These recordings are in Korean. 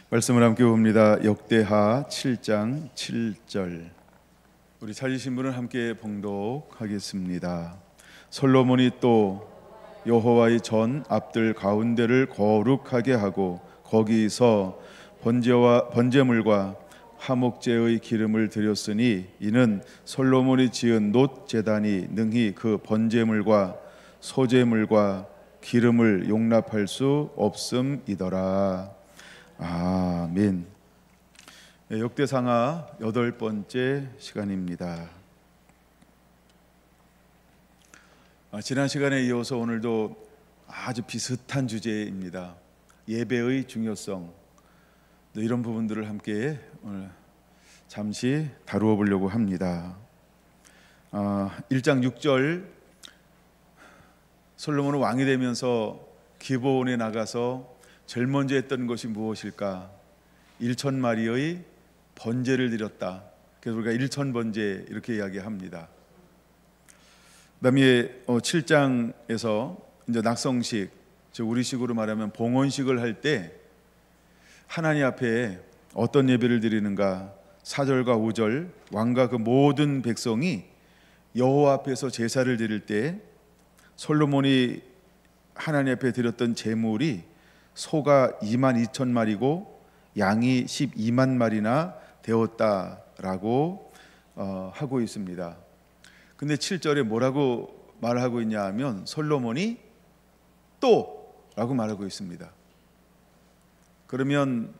말씀을 함께 봅니다. 역대하 7장 7절. 우리 찾으신 분은 함께 봉독하겠습니다. 솔로몬이 또 여호와의 전 앞들 가운데를 거룩하게 하고 거기서 번제물과 화목제의 기름을 드렸으니 이는 솔로몬이 지은 놋 제단이 능히 그 번제물과 소제물과 기름을 용납할 수 없음이더라. 아멘. 역대상하 8번째 시간입니다. 지난 시간에 이어서 오늘도 아주 비슷한 주제입니다. 예배의 중요성. 이런 부분들을 함께 오늘 잠시 다루어 보려고 합니다. 1장 6절, 솔로몬은 왕이 되면서 기브온에 나가서 제일 먼저 했던 것이 무엇일까? 1,000마리의 번제를 드렸다. 그래서 우리가 1,000번제 이렇게 이야기합니다. 그다음에 7장에서 이제 낙성식, 즉 우리식으로 말하면 봉헌식을 할 때 하나님 앞에 어떤 예배를 드리는가? 4절과 5절, 왕과 그 모든 백성이 여호와 앞에서 제사를 드릴 때 솔로몬이 하나님 앞에 드렸던 제물이 소가 22,000마리고 양이 12만 마리나 되었다라고 하고 있습니다. 근데 7절에 뭐라고 말하고 있냐 하면 솔로몬이 또라고 말하고 있습니다. 그러면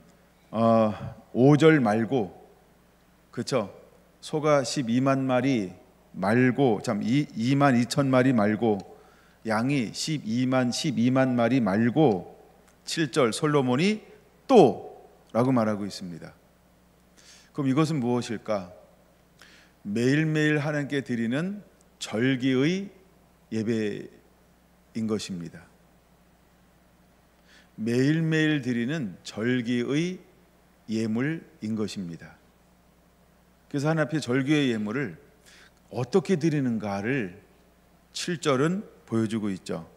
5절 말고, 그렇죠? 소가 12만 마리 말고, 22,000마리 말고, 양이 12만 마리 말고 7절 솔로몬이 또라고 말하고 있습니다. 그럼 이것은 무엇일까? 매일매일 하나님께 드리는 절기의 예배인 것입니다. 매일매일 드리는 절기의 예물인 것입니다. 그래서 하나님 앞에 절기의 예물을 어떻게 드리는가를 7절은 보여주고 있죠.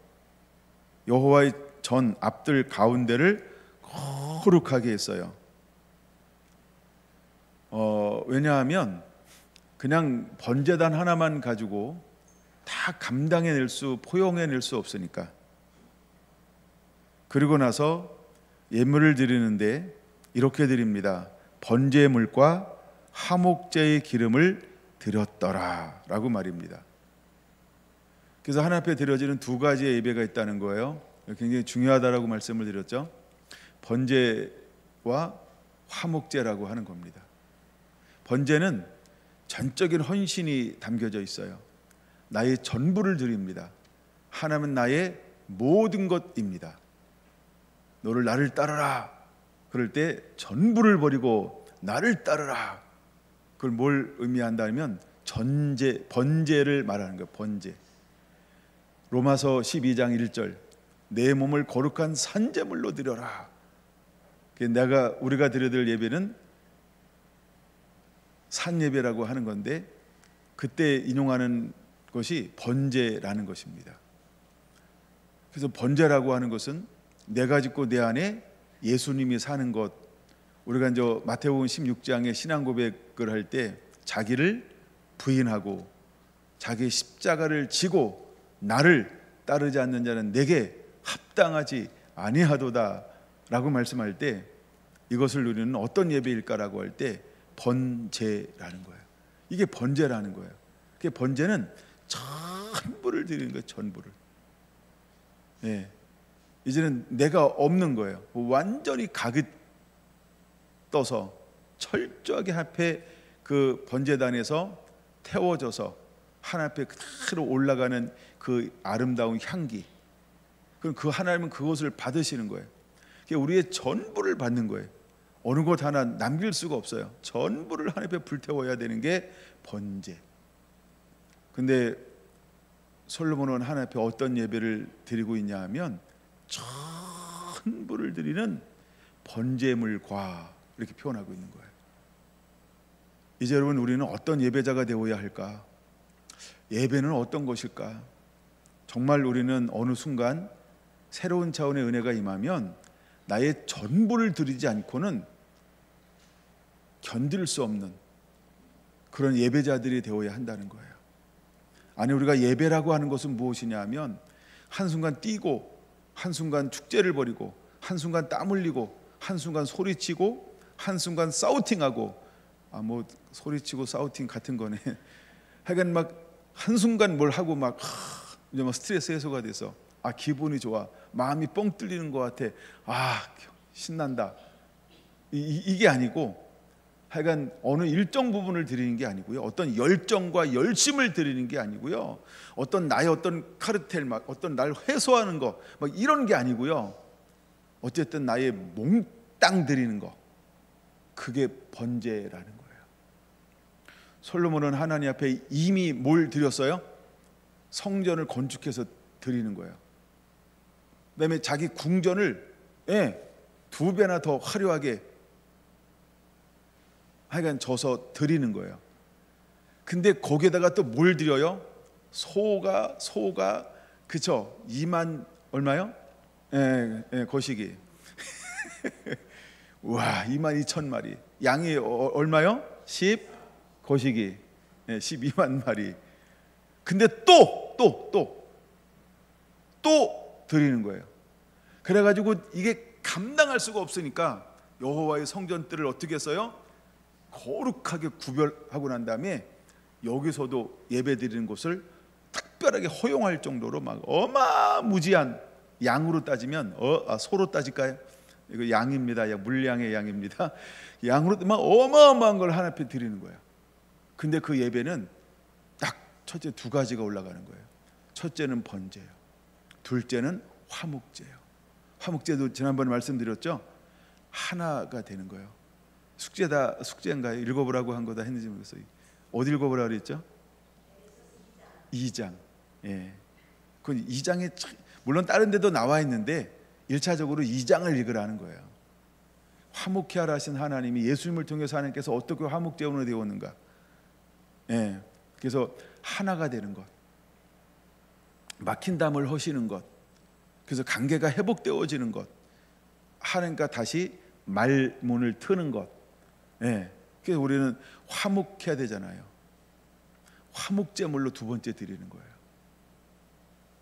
여호와의 전 앞들 가운데를 거룩하게 했어요. 왜냐하면 그냥 번제단 하나만 가지고 다 감당해낼 수, 포용해낼 수 없으니까. 그리고 나서 예물을 드리는데 이렇게 드립니다. 번제물과 화목제의 기름을 드렸더라 라고 말입니다. 그래서 하나님 앞에 드려지는 두 가지의 예배가 있다는 거예요. 굉장히 중요하다라고 말씀을 드렸죠. 번제와 화목제라고 하는 겁니다. 번제는 전적인 헌신이 담겨져 있어요. 나의 전부를 드립니다. 하나님은 나의 모든 것입니다. 나를 따르라. 그럴 때 전부를 버리고 나를 따르라. 그걸 뭘 의미한다면 번제를 말하는 거예요. 번제. 로마서 12장 1절, 내 몸을 거룩한 산제물로 드려라. 우리가 드려야 될 예배는 산예배라고 하는 건데, 그때 인용하는 것이 번제라는 것입니다. 그래서 번제라고 하는 것은 내가 짓고 내 안에 예수님이 사는 것. 우리가 이제 마태복음 16장에 신앙 고백을 할 때 자기를 부인하고 자기 십자가를 지고 나를 따르지 않는 자는 내게 합당하지 아니하도다 라고 말씀할 때, 이것을 누리는 어떤 예배일까라고 할 때 번제라는 거예요. 이게 번제라는 거예요. 번제는 전부를 드리는 거예요. 전부를. 예. 이제는 내가 없는 거예요. 완전히 각이 떠서 철저하게 앞에 그 번제단에서 태워져서 하나님 앞에 그대로 올라가는 그 아름다운 향기. 그럼 그 하나님은 그것을 받으시는 거예요. 우리의 전부를 받는 거예요. 어느 것 하나 남길 수가 없어요. 전부를 하나님 앞에 불태워야 되는 게 번제. 근데 솔로몬은 하나님 앞에 어떤 예배를 드리고 있냐 하면 전부를 드리는 번제물과 이렇게 표현하고 있는 거예요. 이제 여러분, 우리는 어떤 예배자가 되어야 할까? 예배는 어떤 것일까? 정말 우리는 어느 순간 새로운 차원의 은혜가 임하면 나의 전부를 드리지 않고는 견딜 수 없는 그런 예배자들이 되어야 한다는 거예요. 아니, 우리가 예배라고 하는 것은 무엇이냐 하면 한순간 뛰고, 한순간 축제를 벌이고, 한순간 땀 흘리고, 한순간 소리치고, 한순간 사우팅하고, 뭐 소리치고 사우팅 같은 거네. 하여간 막 한순간 뭘 하고 막 이제 막 스트레스 해소가 돼서 기분이 좋아, 마음이 뻥 뚫리는 것 같아, 신난다, 이게 아니고, 하여간 어느 일정 부분을 드리는 게 아니고요, 어떤 열정과 열심을 드리는 게 아니고요, 어떤 나의 어떤 카르텔, 막 어떤 날 해소하는 거 막 이런 게 아니고요, 어쨌든 나의 몽땅 드리는 거, 그게 번제라는 거예요. 솔로몬은 하나님 앞에 이미 뭘 드렸어요? 성전을 건축해서 드리는 거예요. 그다음에 자기 궁전을 2배나 더 화려하게 하여간 져서 드리는 거예요. 근데 거기에다가 또 뭘 드려요? 소가 그쵸? 2만 얼마요? 거시기. 와, 2만 2천 마리. 양이 얼마요? 10 거시기. 12만 마리. 근데 또 드리는 거예요. 그래가지고 이게 감당할 수가 없으니까 여호와의 성전들을 어떻게 했어요? 거룩하게 구별하고 난 다음에 여기서도 예배 드리는 곳을 특별하게 허용할 정도로 막 어마무지한, 양으로 따지면 소로 따질까요? 이거 양입니다. 물량의 양입니다. 양으로 막 어마어마한 걸 하나 앞에 드리는 거예요. 근데 그 예배는 딱 첫째 2가지가 올라가는 거예요. 첫째는 번제예요. 둘째는 화목제예요. 화목제도 지난번에 말씀드렸죠. 하나가 되는 거예요. 숙제인가요? 읽어보라고 한 거다 했는지 모르겠어요. 어디 읽어보라 그랬죠? 2장. 그건 2장에 물론 다른 데도 나와 있는데 1차적으로 2장을 읽으라는 거예요. 화목케 하라 하신 하나님이 예수님을 통해서 하나님께서 어떻게 화목제원으로 되었는가. 그래서 하나가 되는 것, 막힌 담을 허시는 것, 그래서 관계가 회복되어지는 것, 하나님과 다시 말문을 트는 것. 그래서 우리는 화목해야 되잖아요. 화목제물로 2번째 드리는 거예요.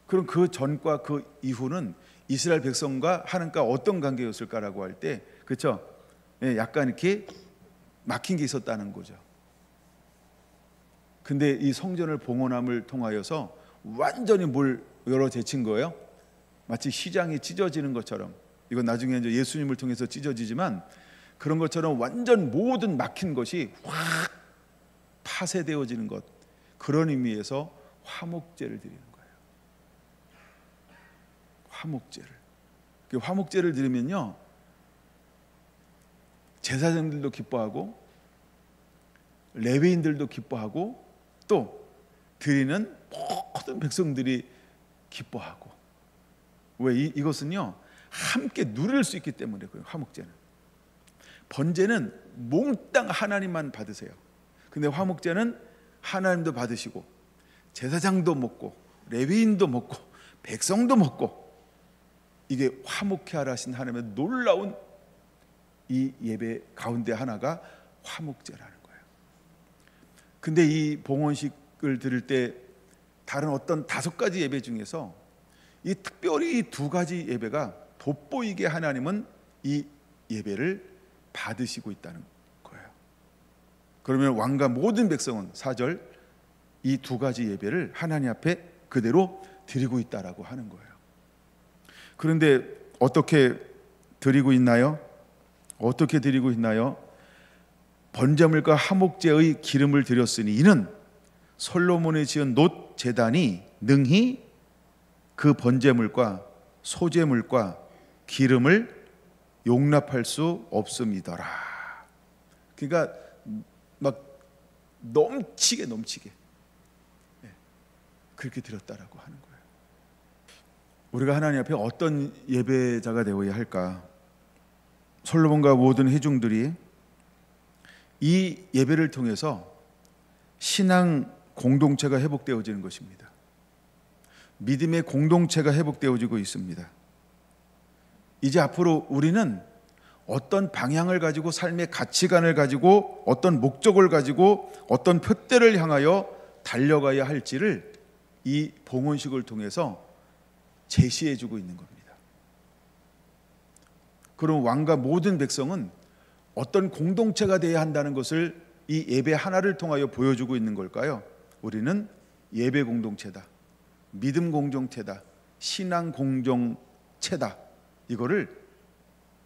그럼 그 전과 그 이후는 이스라엘 백성과 하나님과 어떤 관계였을까라고 할 때, 그렇죠? 약간 이렇게 막힌 게 있었다는 거죠. 근데 이 성전을 봉헌함을 통하여서 완전히 뭘 열어 제친 거예요. 마치 시장이 찢어지는 것처럼. 이건 나중에 이제 예수님을 통해서 찢어지지만 그런 것처럼 완전 모든 막힌 것이 확 파쇄되어지는 것, 그런 의미에서 화목제를 드리는 거예요. 화목제를. 그 화목제를 드리면요, 제사장들도 기뻐하고 레위인들도 기뻐하고 또 드리는 모든 백성들이 기뻐하고. 왜? 이것은요 함께 누릴 수 있기 때문에 그래요. 화목제는. 번제는 몽땅 하나님만 받으세요. 근데 화목제는 하나님도 받으시고 제사장도 먹고 레위인도 먹고 백성도 먹고, 이게 화목케 하라 하신 하나님의 놀라운 이 예배 가운데 하나가 화목제라는 거예요. 근데 이 봉헌식을 드릴 때 다른 어떤 5가지 예배 중에서 이 특별히 2가지 예배가 돋보이게 하나님은 이 예배를 받으시고 있다는 거예요. 그러면 왕과 모든 백성은 4절 이 2가지 예배를 하나님 앞에 그대로 드리고 있다라고 하는 거예요. 그런데 어떻게 드리고 있나요? 어떻게 드리고 있나요? 번제물과 화목제의 기름을 드렸으니 이는 솔로몬이 지은 놋 제단이 능히 그 번제물과 소제물과 기름을 용납할 수 없음이더라. 그러니까 막 넘치게 그렇게 드렸다라고 하는 거예요. 우리가 하나님 앞에 어떤 예배자가 되어야 할까? 솔로몬과 모든 회중들이 이 예배를 통해서 신앙 공동체가 회복되어지는 것입니다. 믿음의 공동체가 회복되어지고 있습니다. 이제 앞으로 우리는 어떤 방향을 가지고 삶의 가치관을 가지고 어떤 목적을 가지고 어떤 표대를 향하여 달려가야 할지를 이 봉헌식을 통해서 제시해 주고 있는 겁니다. 그럼 왕과 모든 백성은 어떤 공동체가 되어야 한다는 것을 이 예배 하나를 통하여 보여주고 있는 걸까요? 우리는 예배 공동체다, 믿음 공동체다, 신앙 공동체다. 이거를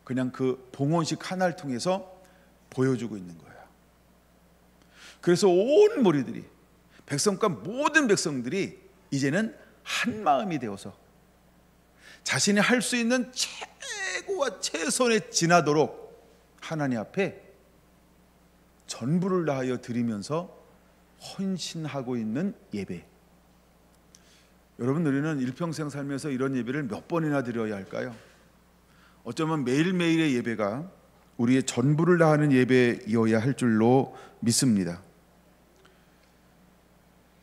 그냥 그 봉헌식 하나를 통해서 보여주고 있는 거예요. 그래서 온 무리들이, 백성과 모든 백성들이 이제는 한 마음이 되어서 자신이 할 수 있는 최고와 최선에 지나도록 하나님 앞에 전부를 다하여 드리면서 헌신하고 있는 예배. 여러분, 우리는 일평생 살면서 이런 예배를 몇 번이나 드려야 할까요? 어쩌면 매일매일의 예배가 우리의 전부를 다하는 예배이어야 할 줄로 믿습니다.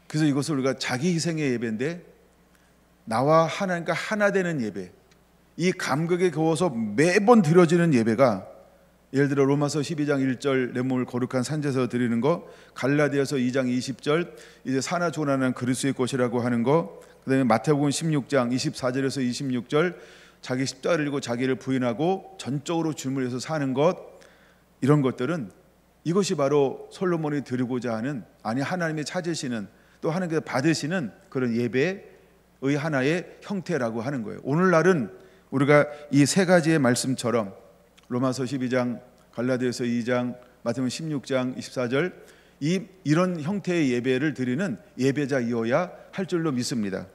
그래서 이것을 우리가 자기 희생의 예배인데, 나와 하나님과 하나 되는 예배, 이 감격에 겨워서 매번 드려지는 예배가, 예를 들어 로마서 12장 1절 내 몸을 거룩한 산제에서 드리는 거, 갈라디아서 2장 20절 이제 사나 조나는 그리스도의 것이라고 하는 거, 그다음에 마태복음 16장 24절에서 26절 자기 십자가를 지고 자기를 부인하고 전적으로 주님을 위해서 사는 것, 이런 것들은 이것이 바로 솔로몬이 드리고자 하는, 아니 하나님이 찾으시는, 또 하나님께서 받으시는 그런 예배의 하나의 형태라고 하는 거예요. 오늘날은 우리가 이 세 가지의 말씀처럼 로마서 12장, 갈라디아서 2장, 마태복음 16장 24절 이런 형태의 예배를 드리는 예배자이어야 할 줄로 믿습니다.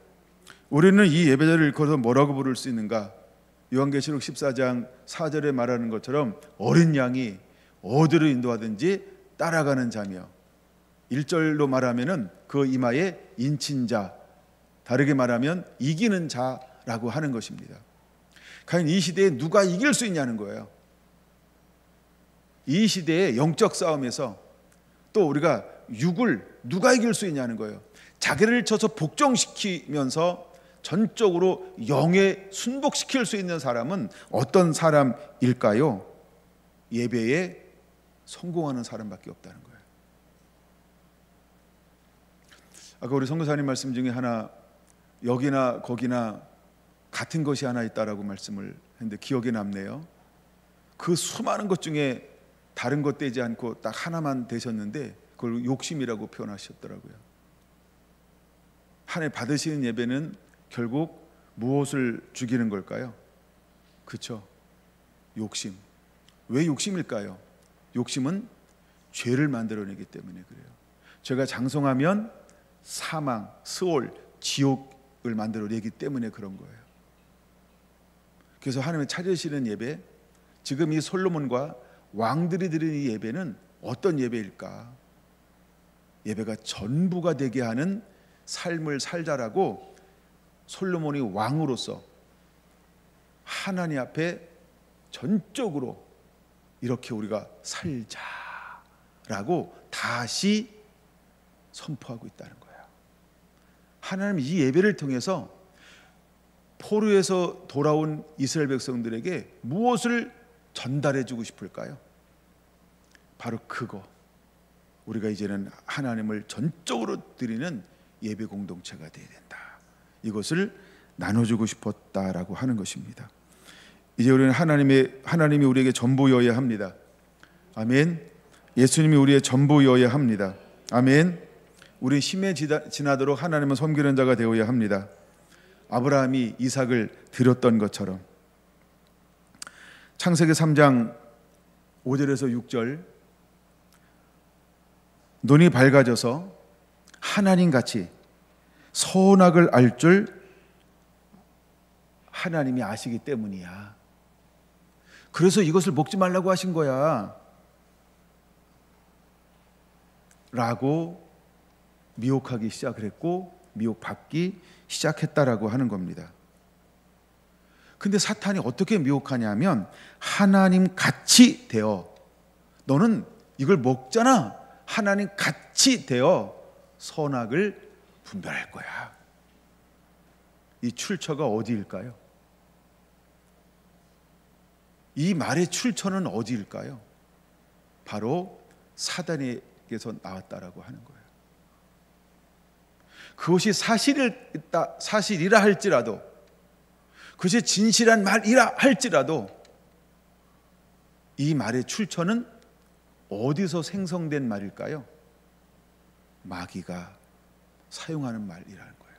우리는 이 예배자를 일컬어서 뭐라고 부를 수 있는가? 요한계시록 14장 4절에 말하는 것처럼 어린 양이 어디로 인도하든지 따라가는 자며, 1절로 말하면은 그 이마에 인친 자, 다르게 말하면 이기는 자라고 하는 것입니다. 과연 이 시대에 누가 이길 수 있냐는 거예요. 이 시대의 영적 싸움에서 또 우리가 육을 누가 이길 수 있냐는 거예요. 자기를 쳐서 복종시키면서 전적으로 영에 순복시킬 수 있는 사람은 어떤 사람일까요? 예배에 성공하는 사람밖에 없다는 거예요. 아까 우리 선교사님 말씀 중에 하나, 여기나 거기나 같은 것이 하나 있다라고 말씀을 했는데 기억에 남네요. 그 수많은 것 중에 다른 것 되지 않고 딱 하나만 되셨는데 그걸 욕심이라고 표현하셨더라고요. 하나님 받으시는 예배는 결국 무엇을 죽이는 걸까요? 그렇죠. 욕심. 왜 욕심일까요? 욕심은 죄를 만들어내기 때문에 그래요. 죄가 장성하면 사망, 스올, 지옥을 만들어내기 때문에 그런 거예요. 그래서 하나님이 찾으시는 예배, 지금 이 솔로몬과 왕들이 드리는 이 예배는 어떤 예배일까? 예배가 전부가 되게 하는 삶을 살자라고 솔로몬이 왕으로서 하나님 앞에 전적으로 이렇게 우리가 살자라고 다시 선포하고 있다는 거예요. 하나님 이 예배를 통해서 포로에서 돌아온 이스라엘 백성들에게 무엇을 전달해 주고 싶을까요? 바로 그거. 우리가 이제는 하나님을 전적으로 드리는 예배 공동체가 되어야 된다. 이것을 나눠주고 싶었다라고 하는 것입니다. 이제 우리는 하나님이 우리에게 전부여야 합니다. 아멘. 예수님이 우리의 전부여야 합니다. 아멘. 우리 힘에 지나도록 하나님을 섬기는 자가 되어야 합니다. 아브라함이 이삭을 드렸던 것처럼. 창세기 3장 5절에서 6절, 눈이 밝아져서 하나님같이 선악을 알 줄 하나님이 아시기 때문이야. 그래서 이것을 먹지 말라고 하신 거야 라고 미혹하기 시작을 했고 미혹받기 시작했다라고 하는 겁니다. 근데 사탄이 어떻게 미혹하냐면 하나님 같이 되어, 너는 이걸 먹잖아, 하나님 같이 되어 선악을 분별할 거야. 이 출처가 어디일까요? 이 말의 출처는 어디일까요? 바로 사단에게서 나왔다라고 하는 거예요. 그것이 사실이라 할지라도, 그것이 진실한 말이라 할지라도, 이 말의 출처는 어디서 생성된 말일까요? 마귀가 사용하는 말이라는 거예요.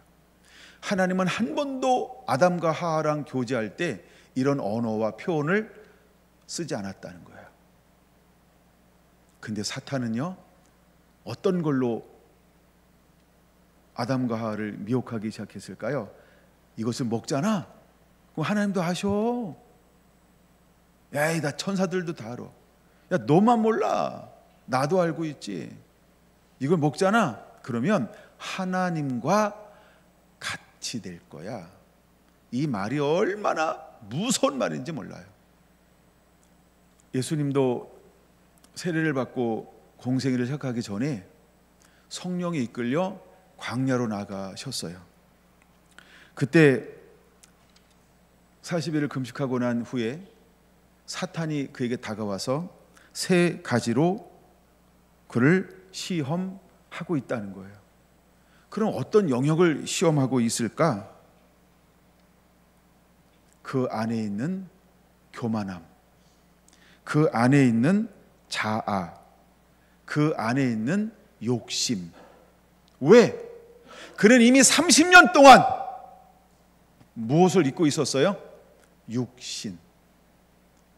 하나님은 한 번도 아담과 하와랑 교제할 때 이런 언어와 표현을 쓰지 않았다는 거예요. 근데 사탄은요, 어떤 걸로 아담과 하와를 미혹하기 시작했을까요? 이것을 먹잖아? 그럼 하나님도 아셔. 에이, 나 천사들도 다 알아. 야, 너만 몰라. 나도 알고 있지. 이걸 먹잖아? 그러면 하나님과 같이 될 거야. 이 말이 얼마나 무서운 말인지 몰라요. 예수님도 세례를 받고 공생애를 시작하기 전에 성령이 이끌려 광야로 나가셨어요. 그때 40일을 금식하고 난 후에 사탄이 그에게 다가와서 3가지로 그를 시험하고 있다는 거예요. 그럼 어떤 영역을 시험하고 있을까? 그 안에 있는 교만함, 그 안에 있는 자아, 그 안에 있는 욕심. 왜? 그는 이미 30년 동안 무엇을 잊고 있었어요? 육신.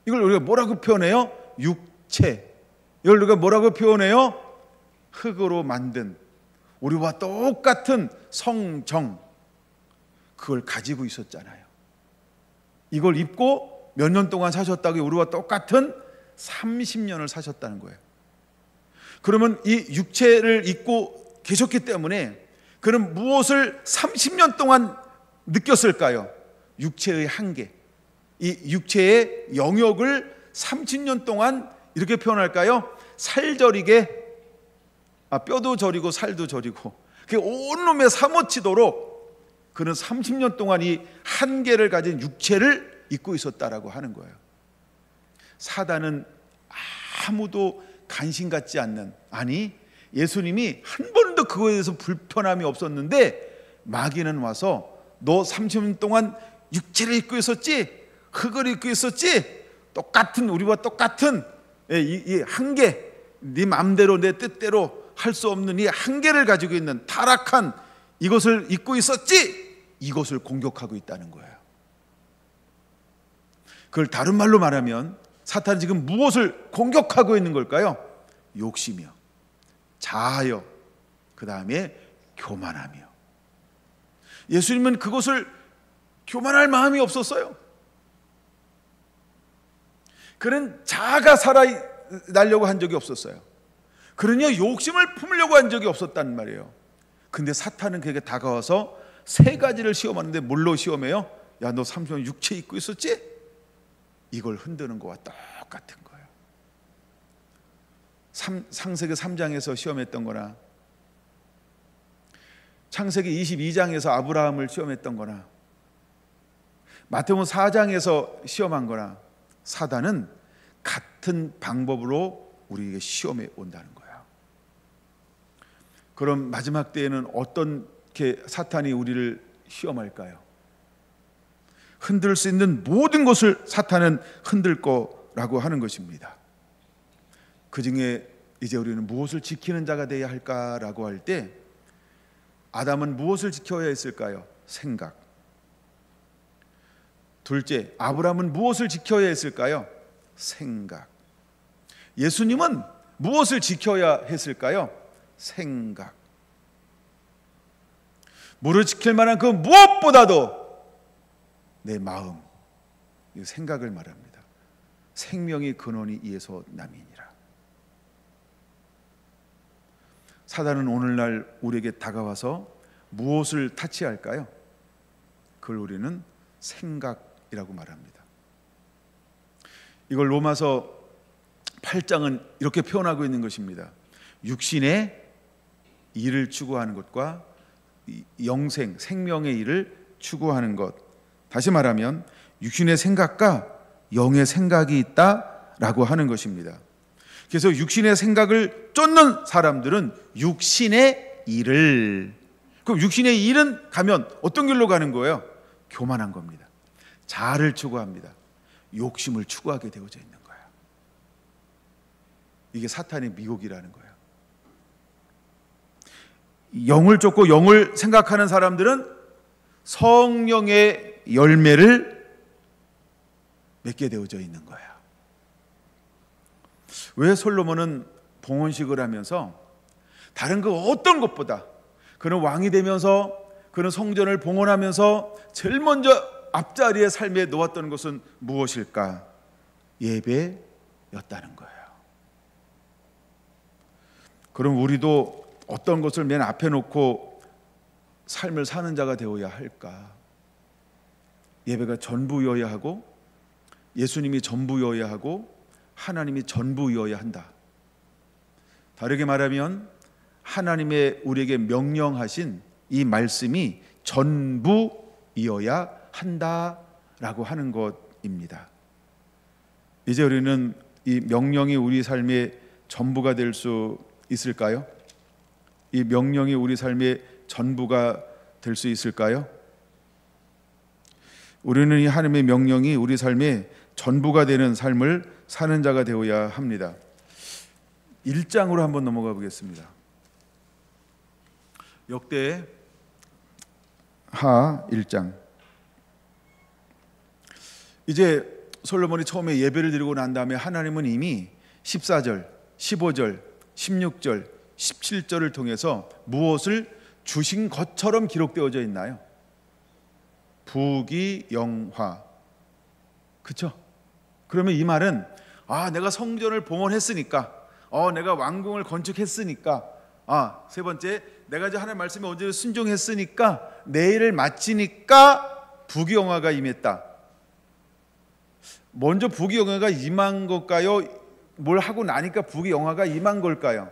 이걸 우리가 뭐라고 표현해요? 육체. 이걸 우리가 뭐라고 표현해요? 흙으로 만든 우리와 똑같은 성정, 그걸 가지고 있었잖아요. 이걸 입고 몇 년 동안 사셨다고 우리와 똑같은 30년을 사셨다는 거예요. 그러면 이 육체를 입고 계셨기 때문에 그는 무엇을 30년 동안 느꼈을까요? 육체의 한계, 이 육체의 영역을 30년 동안 이렇게 표현할까요? 살저리게, 뼈도 저리고 살도 저리고 온몸에 사모치도록 그는 30년 동안 이 한계를 가진 육체를 입고 있었다라고 하는 거예요. 사단은 아무도 관심 갖지 않는, 아니 예수님이 한 번도 그거에 대해서 불편함이 없었는데 마귀는 와서 너 30년 동안 육체를 입고 있었지? 흙을 입고 있었지? 똑같은, 우리와 똑같은 이 한계, 네 마음대로 내 뜻대로 할 수 없는 이 한계를 가지고 있는 타락한 이것을 입고 있었지? 이것을 공격하고 있다는 거예요. 그걸 다른 말로 말하면 사탄이 지금 무엇을 공격하고 있는 걸까요? 욕심이요, 자아요, 그 다음에 교만함이요. 예수님은 그것을 교만할 마음이 없었어요. 그는 자아가 살아나려고 한 적이 없었어요. 그러냐 욕심을 품으려고 한 적이 없었단 말이에요. 근데 사탄은 그에게 다가와서 3가지를 시험하는데 뭘로 시험해요? 야, 너 30년 육체 입고 있었지? 이걸 흔드는 거와 똑같은 거예요. 창세기 3장에서 시험했던 거나 창세기 22장에서 아브라함을 시험했던 거나 마태복음 4장에서 시험한 거나 사단은 같은 방법으로 우리에게 시험해 온다는 거예요. 그럼 마지막 때에는 어떻게 사탄이 우리를 시험할까요? 흔들 수 있는 모든 것을 사탄은 흔들 거라고 하는 것입니다. 그 중에 이제 우리는 무엇을 지키는 자가 되어야 할까라고 할 때 아담은 무엇을 지켜야 했을까요? 생각. 둘째, 아브라함은 무엇을 지켜야 했을까요? 생각. 예수님은 무엇을 지켜야 했을까요? 생각. 무엇을 지킬 만한 그 무엇보다도 내 마음, 이 생각을 말합니다. 생명의 근원이 이에서 남이니라. 사단은 오늘날 우리에게 다가와서 무엇을 타치할까요? 그걸 우리는 생각이라고 말합니다. 이걸 로마서 8장은 이렇게 표현하고 있는 것입니다. 육신의 일을 추구하는 것과 영생, 생명의 일을 추구하는 것. 다시 말하면 육신의 생각과 영의 생각이 있다라고 하는 것입니다. 그래서 육신의 생각을 쫓는 사람들은 육신의 일을, 그럼 육신의 일은 가면 어떤 길로 가는 거예요? 교만한 겁니다. 자아를 추구합니다. 욕심을 추구하게 되어져 있는 거예요. 이게 사탄의 미혹이라는 거예요. 영을 쫓고 영을 생각하는 사람들은 성령의 열매를 맺게 되어져 있는 거예요. 왜 솔로몬은 봉헌식을 하면서 다른 그 어떤 것보다, 그는 왕이 되면서 그는 성전을 봉헌하면서 제일 먼저 앞자리에 삶에 놓았던 것은 무엇일까? 예배였다는 거예요. 그럼 우리도 어떤 것을 맨 앞에 놓고 삶을 사는 자가 되어야 할까? 예배가 전부여야 하고, 예수님이 전부여야 하고, 하나님이 전부여야 한다. 다르게 말하면 하나님의 우리에게 명령하신 이 말씀이 전부이어야 한다라고 하는 것입니다. 이제 우리는 이 명령이 우리 삶의 전부가 될 수 있을까요? 이 명령이 우리 삶의 전부가 될 수 있을까요? 우리는 이 하나님의 명령이 우리 삶의 전부가 되는 삶을 사는 자가 되어야 합니다. 1장으로 한번 넘어가 보겠습니다. 역대하 1장. 이제 솔로몬이 처음에 예배를 드리고 난 다음에 하나님은 이미 14절, 15절, 16절, 17절을 통해서 무엇을 주신 것처럼 기록되어져 있나요? 부귀영화. 그렇죠? 그러면 이 말은 내가 성전을 봉헌했으니까, 내가 왕궁을 건축했으니까, 세 번째, 내가 이제 하나님의 말씀에 언제나 순종했으니까, 내 일을 마치니까 부귀영화가 임했다. 먼저 부귀영화가 임한 걸까요? 뭘 하고 나니까 부귀영화가 임한 걸까요?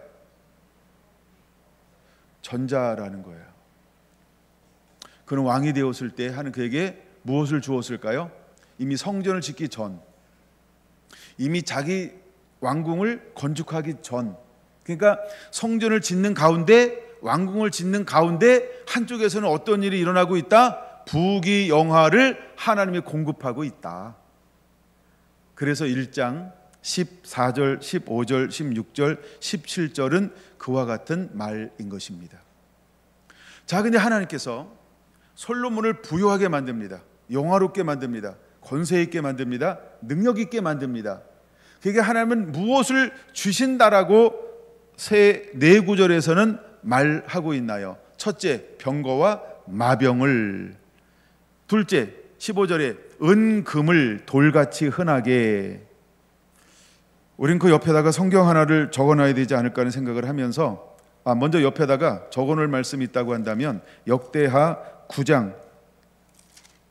전자라는 거예요. 그는 왕이 되었을 때 하는 그에게 무엇을 주었을까요? 이미 성전을 짓기 전, 이미 자기 왕궁을 건축하기 전, 그러니까 성전을 짓는 가운데, 왕궁을 짓는 가운데 한쪽에서는 어떤 일이 일어나고 있다? 부귀영화를 하나님이 공급하고 있다. 그래서 1장 14절, 15절, 16절, 17절은 그와 같은 말인 것입니다. 자, 근데 하나님께서 솔로몬을 부유하게 만듭니다. 영화롭게 만듭니다. 권세 있게 만듭니다. 능력 있게 만듭니다. 그게 하나님은 무엇을 주신다라고 네 구절에서는 말하고 있나요? 첫째, 병거와 마병을. 둘째, 15절에 은금을 돌같이 흔하게. 우린 그 옆에다가 성경 하나를 적어놔야 되지 않을까 하는 생각을 하면서, 먼저 옆에다가 적어놓을 말씀이 있다고 한다면 역대하 9장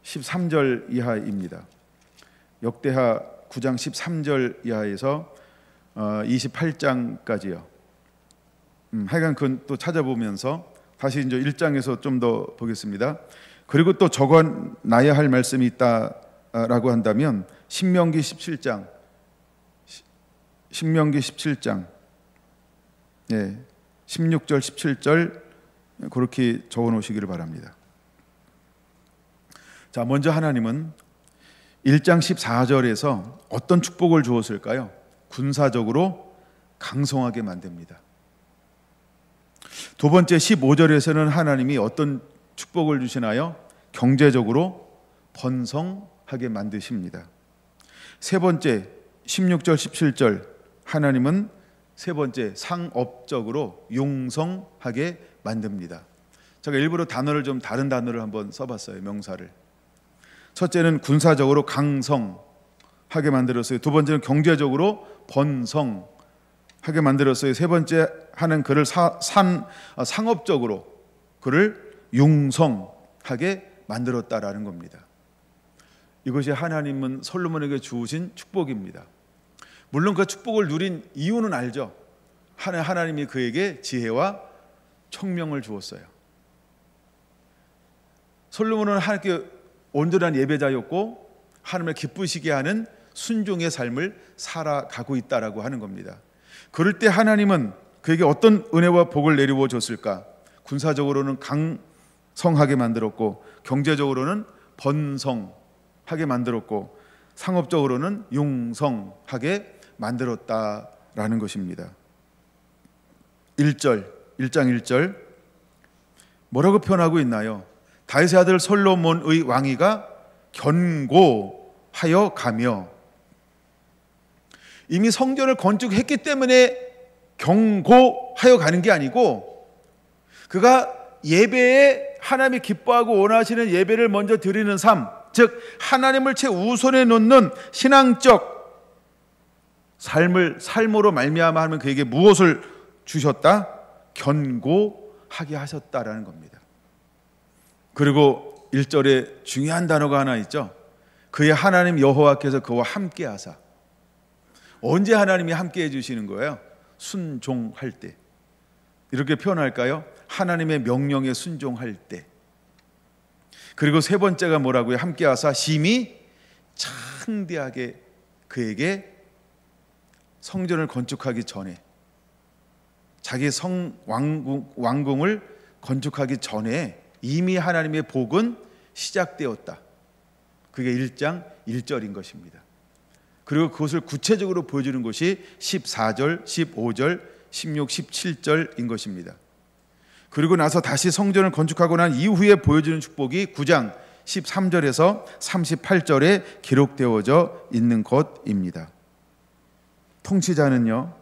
13절 이하입니다. 역대하 9장 13절 이하에서 28장까지요. 하여간 그건 또 찾아보면서 다시 이제 1장에서 좀 더 보겠습니다. 그리고 또 적어놔야 할 말씀이 있다라고 한다면 신명기 17장, 신명기 17장, 16절, 17절 그렇게 적어놓으시기를 바랍니다. 자, 먼저 하나님은 1장 14절에서 어떤 축복을 주었을까요? 군사적으로 강성하게 만듭니다. 두 번째 15절에서는 하나님이 어떤 축복을 주시나요? 경제적으로 번성하게 만드십니다. 세 번째 16절 17절 하나님은 세 번째 상업적으로 용성하게 만듭니다. 제가 일부러 단어를 좀 다른 단어를 한번 써봤어요. 명사를. 첫째는 군사적으로 강성하게 만들었어요. 두 번째는 경제적으로 번성하게 만들었어요. 세 번째 하는 그를 상업적으로 그를 용성하게 만들었다라는 겁니다. 이것이 하나님은 솔로몬에게 주신 축복입니다. 물론 그 축복을 누린 이유는 알죠. 하나님이 그에게 지혜와 총명을 주었어요. 솔로몬은 하나님께 온전한 예배자였고 하나님을 기쁘시게 하는 순종의 삶을 살아가고 있다라고 하는 겁니다. 그럴 때 하나님은 그에게 어떤 은혜와 복을 내리워 줬을까? 군사적으로는 강성하게 만들었고, 경제적으로는 번성하게 만들었고, 상업적으로는 융성하게 만들었다라는 것입니다. 1장 1절 뭐라고 표현하고 있나요? 다윗의 아들 솔로몬의 왕위가 견고하여 가며, 이미 성전을 건축했기 때문에 견고하여 가는 게 아니고, 그가 예배에 하나님이 기뻐하고 원하시는 예배를 먼저 드리는 삶, 즉 하나님을 최우선에 놓는 신앙적 삶으로 말미암아 하면 그에게 무엇을 주셨다? 견고하게 하셨다라는 겁니다. 그리고 1절에 중요한 단어가 하나 있죠. 그의 하나님 여호와께서 그와 함께 하사. 언제 하나님이 함께 해주시는 거예요? 순종할 때. 이렇게 표현할까요? 하나님의 명령에 순종할 때. 그리고 세 번째가 뭐라고요? 함께 하사 심히 창대하게 그에게 성전을 건축하기 전에, 자기 왕궁을 건축하기 전에 이미 하나님의 복은 시작되었다. 그게 1장 1절인 것입니다. 그리고 그것을 구체적으로 보여주는 것이 14절, 15절, 16, 17절인 것입니다. 그리고 나서 다시 성전을 건축하고 난 이후에 보여주는 축복이 9장 13절에서 38절에 기록되어져 있는 것입니다. 통치자는요,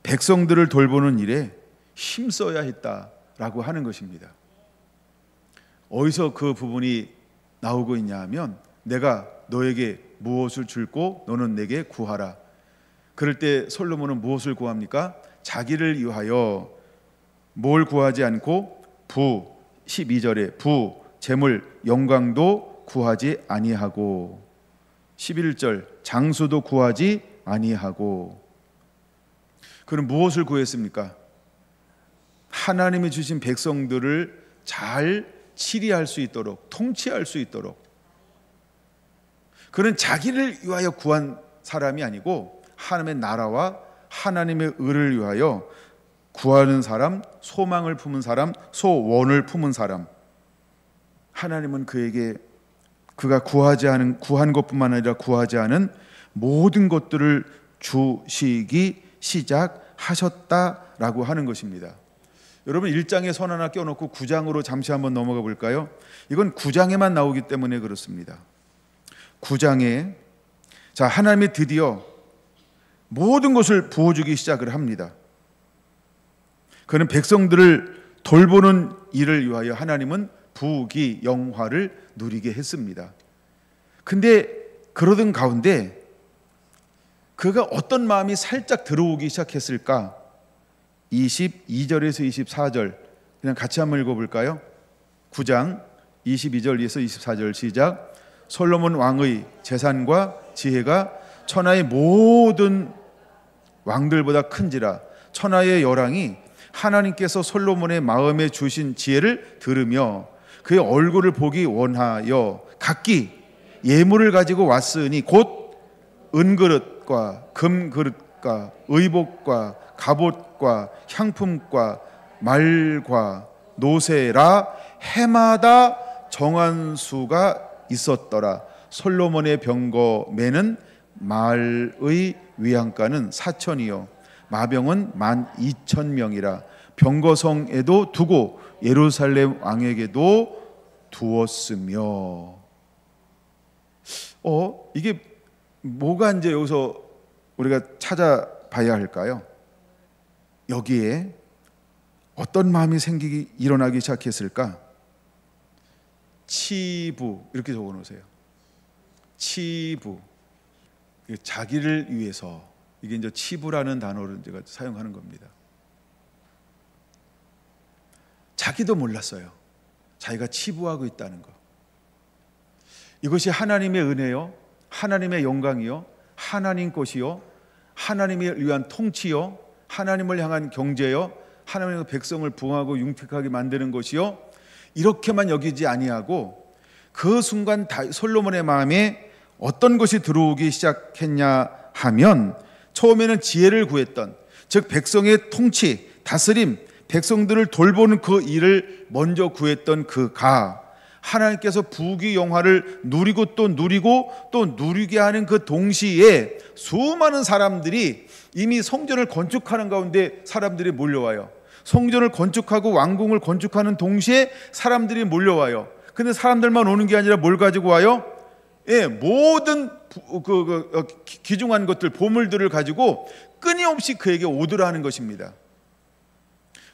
백성들을 돌보는 일에 힘써야 했다라고 하는 것입니다. 어디서 그 부분이 나오고 있냐 하면, 내가 너에게 무엇을 줄고 너는 내게 구하라. 그럴 때 솔로몬은 무엇을 구합니까? 자기를 위하여 뭘 구하지 않고 12절에 부, 재물, 영광도 구하지 아니하고, 11절 장수도 구하지 아니하고. 그는 무엇을 구했습니까? 하나님이 주신 백성들을 잘 치리할 수 있도록, 통치할 수 있도록. 그는 자기를 위하여 구한 사람이 아니고 하나님의 나라와 하나님의 의를 위하여 구하는 사람, 소망을 품은 사람, 소원을 품은 사람. 하나님은 그에게 그가 구한 것뿐만 아니라 구하지 않은 모든 것들을 주시기 시작하셨다라고 하는 것입니다. 여러분, 1장에 선 하나 껴놓고 9장으로 잠시 한번 넘어가 볼까요? 이건 9장에만 나오기 때문에 그렇습니다. 9장에 하나님이 드디어 모든 것을 부어주기 시작을 합니다. 그는 백성들을 돌보는 일을 위하여 하나님은 부귀 영화를 누리게 했습니다. 근데 그러던 가운데 그가 어떤 마음이 살짝 들어오기 시작했을까? 22절에서 24절 그냥 같이 한번 읽어볼까요? 9장 22절에서 24절 시작. 솔로몬 왕의 재산과 지혜가 천하의 모든 왕들보다 큰지라. 천하의 여랑이 하나님께서 솔로몬의 마음에 주신 지혜를 들으며 그의 얼굴을 보기 원하여 각기 예물을 가지고 왔으니 곧 은그릇과 금그릇과 의복과 갑옷과 향품과 말과 노새라 해마다 정한 수가 있었더라. 솔로몬의 병거매는 말의 위안가는 4천이요 마병은 12,000명이라. 병거성에도 두고 예루살렘 왕에게도 두었으며. 이게 뭐가 이제 여기서 우리가 찾아봐야 할까요? 여기에 어떤 마음이 일어나기 시작했을까? 치부, 이렇게 적어 놓으세요. 치부, 자기를 위해서. 이게 이제 치부라는 단어를 제가 사용하는 겁니다. 자기도 몰랐어요. 자기가 치부하고 있다는 거. 이것이 하나님의 은혜요, 하나님의 영광이요, 하나님 것이요, 하나님을 위한 통치요, 하나님을 향한 경제요, 하나님의 백성을 부흥하고 융택하게 만드는 것이요, 이렇게만 여기지 아니하고 그 순간 솔로몬의 마음에 어떤 것이 들어오기 시작했냐 하면 처음에는 지혜를 구했던, 즉 백성의 통치, 다스림, 백성들을 돌보는 그 일을 먼저 구했던 그가 하나님께서 부귀영화를 누리고 또 누리게 하는 그 동시에 수많은 사람들이 이미 성전을 건축하는 가운데 사람들이 몰려와요. 성전을 건축하고 왕궁을 건축하는 동시에 사람들이 몰려와요. 근데 사람들만 오는 게 아니라 뭘 가지고 와요? 모든 귀중한 것들, 보물들을 가지고 끊임없이 그에게 오더라는 것입니다.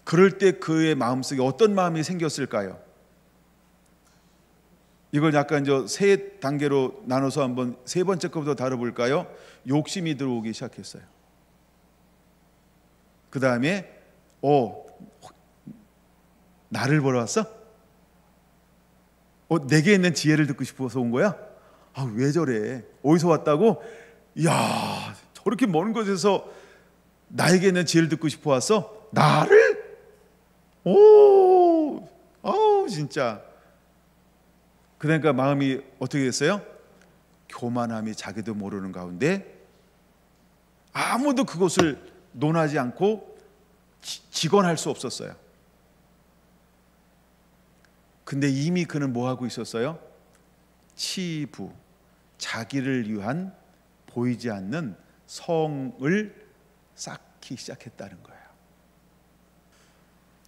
그럴 때 그의 마음속에 어떤 마음이 생겼을까요? 이걸 약간 세 단계로 나눠서 한번 세 번째 것부터 다뤄볼까요? 욕심이 들어오기 시작했어요. 그 다음에 나를 보러 왔어? 내게 있는 지혜를 듣고 싶어서 온 거야? 왜 저래? 어디서 왔다고? 이야, 저렇게 먼 곳에서 나에게 있는 지혜를 듣고 싶어 왔어? 나를? 진짜. 그러니까 마음이 어떻게 됐어요? 교만함이 자기도 모르는 가운데 아무도 그것을 논하지 않고 직언할 수 없었어요. 근데 이미 그는 뭐 하고 있었어요? 치부, 자기를 위한 보이지 않는 성을 쌓기 시작했다는 거예요.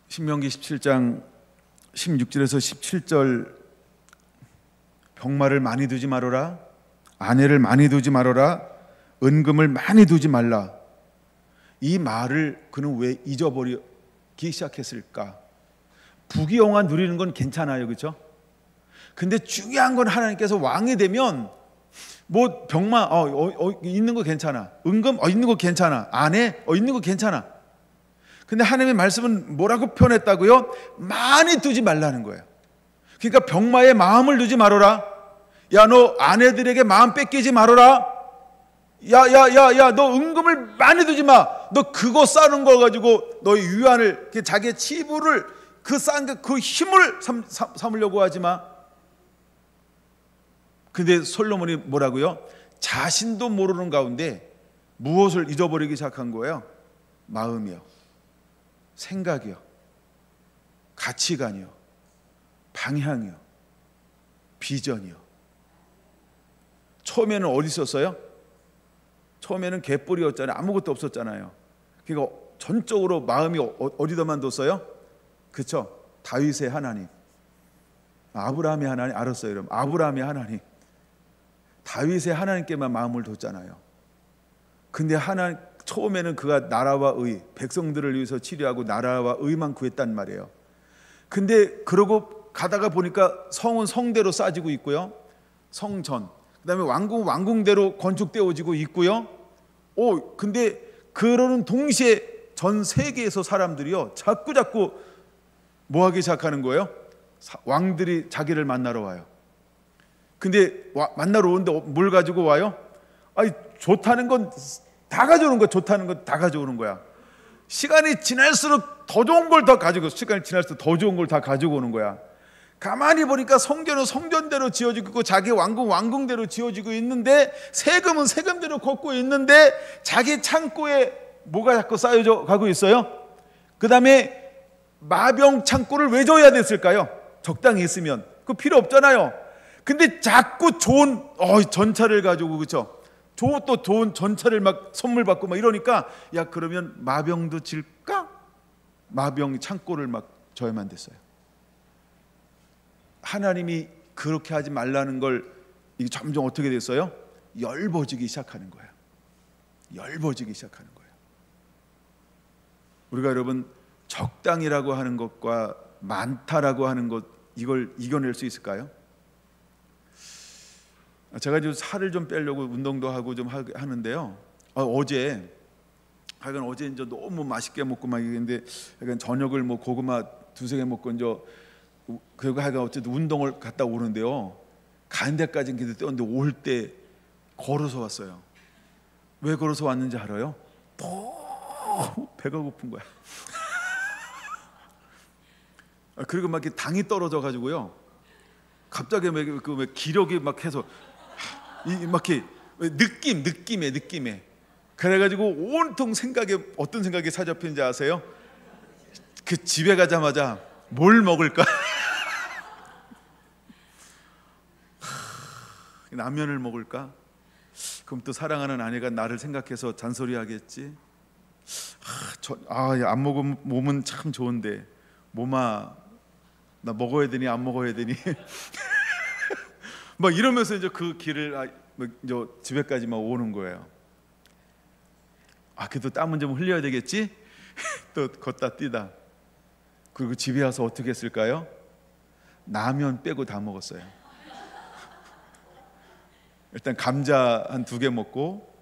신명기 17장 16절에서 17절, 병마를 많이 두지 말아라, 아내를 많이 두지 말아라, 은금을 많이 두지 말라. 이 말을 그는 왜 잊어버리기 시작했을까? 부귀영화 누리는 건 괜찮아요, 그렇죠? 근데 중요한 건 하나님께서 왕이 되면 뭐 병마 있는 거 괜찮아, 은금 있는 거 괜찮아, 아내 있는 거 괜찮아. 근데 하나님의 말씀은 뭐라고 표현했다고요? 많이 두지 말라는 거예요. 그러니까 병마에 마음을 두지 말아라. 야, 너 아내들에게 마음 뺏기지 말아라. 야, 너 은금을 많이 두지 마. 너 그거 쌓는 거 가지고 너의 유한을, 자기의 치부를, 그 힘을 삼으려고 하지 마. 근데 솔로몬이 뭐라고요? 자신도 모르는 가운데 무엇을 잊어버리기 시작한 거예요? 마음이요, 생각이요, 가치관이요, 방향이요, 비전이요. 처음에는 어디 있었어요? 처음에는 개뿔이었잖아요. 아무것도 없었잖아요. 그러니까 전적으로 마음이 어디다만 뒀어요? 그렇죠? 다윗의 하나님, 아브라함의 하나님. 알았어요, 여러분. 아브라함의 하나님, 다윗의 하나님께만 마음을 뒀잖아요. 근데 처음에는 그가 나라와 의, 백성들을 위해서 치료하고 나라와 의만 구했단 말이에요. 근데 그러고 가다가 보니까 성은 성대로 쌓아지고 있고요, 성전, 그 다음에 왕궁대로 건축되어지고 있고요. 근데 그러는 동시에 전 세계에서 사람들이요, 자꾸 뭐 하기 시작하는 거예요? 왕들이 자기를 만나러 와요. 근데 만나러 오는데 뭘 가지고 와요? 좋다는 건 다 가져오는 거야. 좋다는 건 다 가져오는 거야. 시간이 지날수록 더 좋은 걸 더 가지고, 시간이 지날수록 더 좋은 걸 다 가지고 오는 거야. 가만히 보니까 성전은 성전대로 지어지고 있고, 자기 왕궁대로 지어지고 있는데, 세금은 세금대로 걷고 있는데, 자기 창고에 뭐가 자꾸 쌓여져 가고 있어요? 그 다음에 마병 창고를 왜 줘야 됐을까요? 적당히 있으면. 그거 필요 없잖아요. 근데 자꾸 좋은 전차를 가지고, 그렇죠? 또 좋은 전차를 막 선물 받고 막 이러니까, 야, 그러면 마병도 질까? 마병 창고를 막 줘야만 됐어요. 하나님이 그렇게 하지 말라는 걸 이게 점점 어떻게 됐어요? 열버지기 시작하는 거예요. 열버지기 시작하는 거예요. 우리가 여러분, 적당이라고 하는 것과 많다라고 하는 것, 이걸 이겨낼 수 있을까요? 제가 좀 살을 좀 빼려고 운동도 하고 좀 하는데요. 어제 이제 너무 맛있게 먹고 막 이랬는데, 약간 저녁을 뭐 고구마 2-3개 먹고 이제 그리고 하여간 어쨌든 운동을 갔다 오는데요, 가는 데까지는 계속 뛰었는데 올 때 걸어서 왔어요. 왜 걸어서 왔는지 알아요? 너무 배가 고픈 거야. 그리고 막 이렇게 당이 떨어져 가지고요, 갑자기 그 기력이 막 해서 막 이렇게 느낌에. 그래가지고 온통 생각에 어떤 생각이 사잡히는지 아세요? 그 집에 가자마자 뭘 먹을까? 라면을 먹을까? 그럼 또 사랑하는 아내가 나를 생각해서 잔소리하겠지. 안 먹으면 몸은 참 좋은데 몸아 나 먹어야 되니 안 먹어야 되니 막 이러면서 이제 그 길을 이제 집에까지 막 오는 거예요. 그래도 땀은 좀 흘려야 되겠지? 또 걷다 뛰다. 그리고 집에 와서 어떻게 했을까요? 라면 빼고 다 먹었어요. 일단 감자 한 2개 먹고,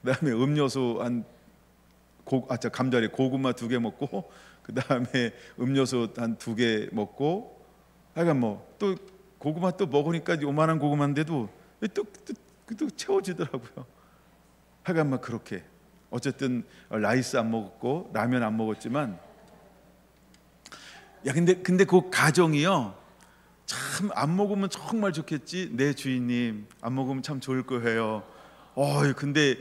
그 다음에 음료수 감자래 고구마 2개 먹고, 그 다음에 음료수 한 2개 먹고, 하여간 뭐 또 고구마 또 먹으니까 요만한 고구마인데도 또 채워지더라고요. 하여간 막 그렇게 어쨌든 라이스 안 먹었고 라면 안 먹었지만, 근데 그 가정이요, 참 안 먹으면 정말 좋겠지. 네 주인님 안 먹으면 참 좋을 거예요. 근데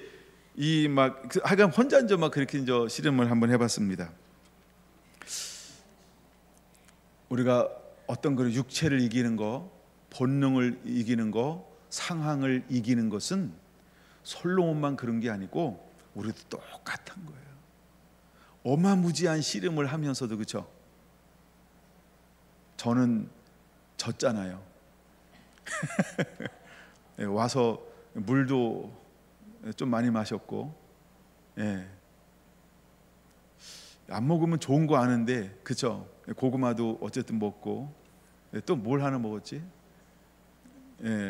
하여간 혼자 이제 막 그렇게 이제 실험을 한번 해봤습니다. 우리가 어떤 그 육체를 이기는 거, 본능을 이기는 거, 상황을 이기는 것은 솔로몬만 그런 게 아니고 우리도 똑같은 거예요. 어마무지한 씨름을 하면서도, 그렇죠? 저는 졌잖아요. 와서 물도 좀 많이 마셨고, 안 먹으면 좋은 거 아는데, 그렇죠? 고구마도 어쨌든 먹고, 또 뭘 하나 먹었지?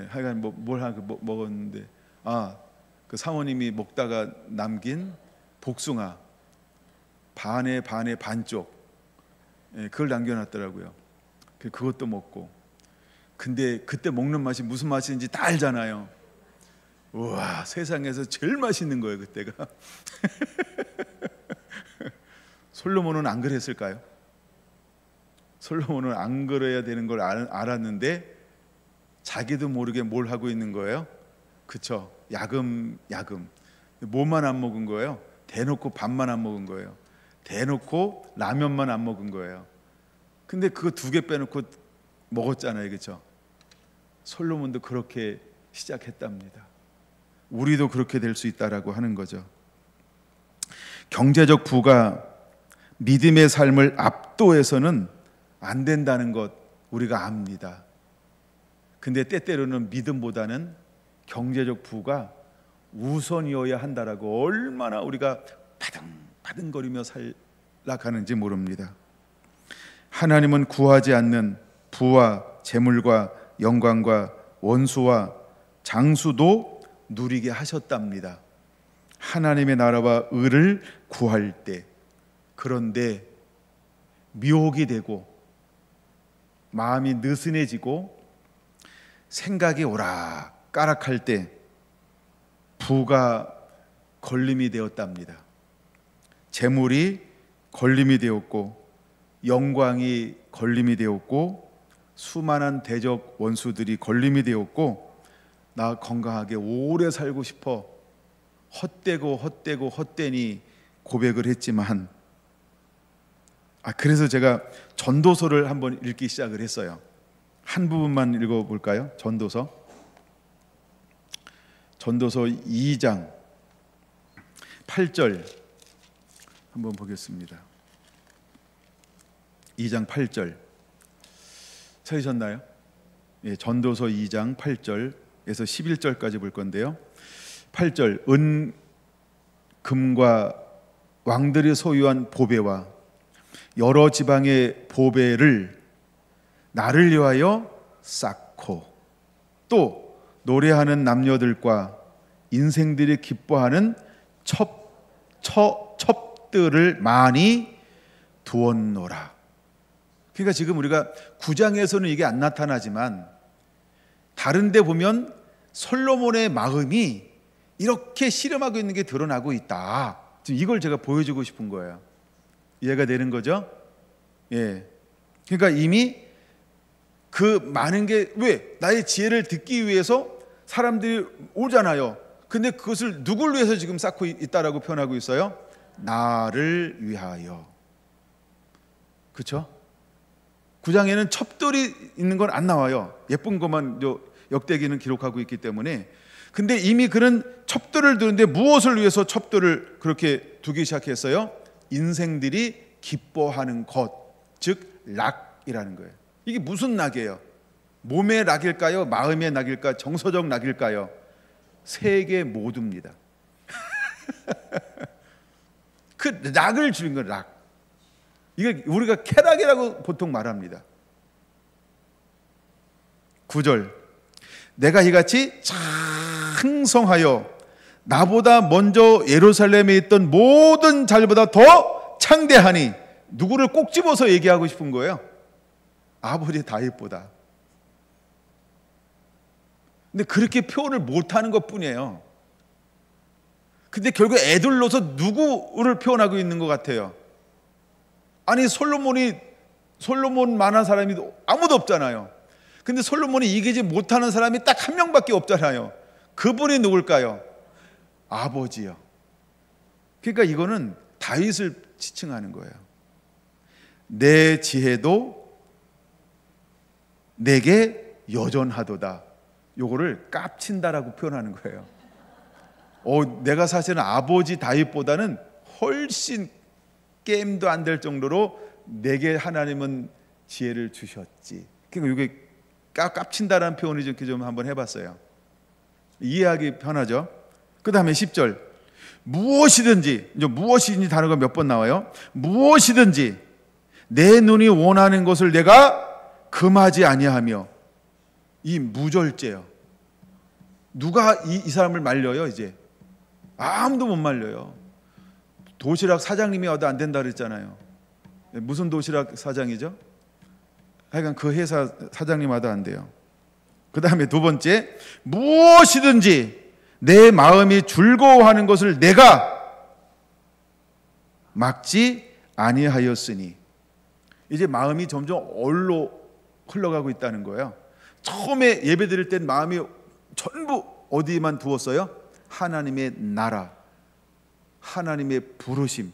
하여간 뭘 하나 먹었는데, 그 사모님이 먹다가 남긴 복숭아 반에 반쪽, 그걸 남겨놨더라고요. 그것도 먹고. 근데 그때 먹는 맛이 무슨 맛인지 다 알잖아요. 우와, 세상에서 제일 맛있는 거예요, 그때가. 솔로몬은 안 그랬을까요? 솔로몬은 안 그래야 되는 걸 알았는데 자기도 모르게 뭘 하고 있는 거예요? 그쵸? 야금. 뭐만 안 먹은 거예요? 대놓고 밥만 안 먹은 거예요. 대놓고 라면만 안 먹은 거예요. 근데 그거 2개 빼놓고 먹었잖아요, 그렇죠? 솔로몬도 그렇게 시작했답니다. 우리도 그렇게 될 수 있다라고 하는 거죠. 경제적 부가 믿음의 삶을 압도해서는 안 된다는 것 우리가 압니다. 근데 때때로는 믿음보다는 경제적 부가 우선이어야 한다라고 얼마나 우리가 바등바등거리며 살아가는지 모릅니다. 하나님은 구하지 않는 부와 재물과 영광과 원수와 장수도 누리게 하셨답니다. 하나님의 나라와 의를 구할 때. 그런데 미혹이 되고 마음이 느슨해지고 생각이 오락가락할 때 부가 걸림이 되었답니다. 재물이 걸림이 되었고 영광이 걸림이 되었고 수많은 대적 원수들이 걸림이 되었고, 나 건강하게 오래 살고 싶어 헛되니 고백을 했지만, 그래서 제가 전도서를 한번 읽기 시작을 했어요. 한 부분만 읽어볼까요? 전도서 2장 8절 한번 보겠습니다. 2장 8절 찾으셨나요? 전도서 2장 8절에서 11절까지 볼 건데요. 8절, 은 금과 왕들이 소유한 보배와 여러 지방의 보배를 나를 위하여 쌓고, 또 노래하는 남녀들과 인생들이 기뻐하는 첩들을 많이 두었노라. 그러니까 지금 우리가 9장에서는 이게 안 나타나지만 다른 데 보면 솔로몬의 마음이 이렇게 씨름하고 있는 게 드러나고 있다. 지금 이걸 제가 보여주고 싶은 거예요. 이해가 되는 거죠? 그러니까 이미 그 많은 게, 왜? 나의 지혜를 듣기 위해서 사람들이 오잖아요. 근데 그것을 누굴 위해서 지금 쌓고 있다라고 표현하고 있어요? 나를 위하여. 그렇죠? 9장에는 첩들이 있는 건 안 나와요. 예쁜 것만 역대기는 기록하고 있기 때문에. 근데 이미 그런 첩들을 두는데 무엇을 위해서 첩들을 그렇게 두기 시작했어요? 인생들이 기뻐하는 것, 즉 락이라는 거예요. 이게 무슨 락이에요? 몸의 락일까요? 마음의 락일까? 정서적 락일까요? 세계 모두입니다. 그 락을 줄인 건 락. 이걸 우리가 쾌락이라고 보통 말합니다. 9절, 내가 이같이 창성하여 나보다 먼저 예루살렘에 있던 모든 자들보다 더 창대하니, 누구를 꼭 집어서 얘기하고 싶은 거예요? 아버지 다윗보다. 근데 그렇게 표현을 못하는 것뿐이에요. 근데 결국 애들로서 누구를 표현하고 있는 것 같아요? 아니 솔로몬만한 사람이 아무도 없잖아요. 근데 솔로몬이 이기지 못하는 사람이 딱 한 명밖에 없잖아요. 그분이 누굴까요? 아버지요. 그러니까 이거는 다윗을 지칭하는 거예요. 내 지혜도 내게 여전하도다. 요거를 깝친다라고 표현하는 거예요. 내가 사실은 아버지 다윗보다는 훨씬 게임도 안 될 정도로 내게 하나님은 지혜를 주셨지. 그러니까 이게 깝친다라는 표현이 이렇게 좀 한번 해봤어요. 이해하기 편하죠. 그 다음에 10절, 무엇이든지, 이제 무엇이든지 단어가 몇 번 나와요. 무엇이든지 내 눈이 원하는 것을 내가 금하지 아니하며. 이 무절제요. 누가 이 사람을 말려요? 이제 아무도 못 말려요. 도시락 사장님이 와도 안 된다 그랬잖아요. 무슨 도시락 사장이죠? 하여간 그 회사 사장님 와도 안 돼요. 그 다음에 두 번째, 무엇이든지 내 마음이 즐거워하는 것을 내가 막지 아니하였으니. 이제 마음이 점점 얼로 흘러가고 있다는 거예요. 처음에 예배 드릴 땐 마음이 전부 어디만 두었어요? 하나님의 나라, 하나님의 부르심.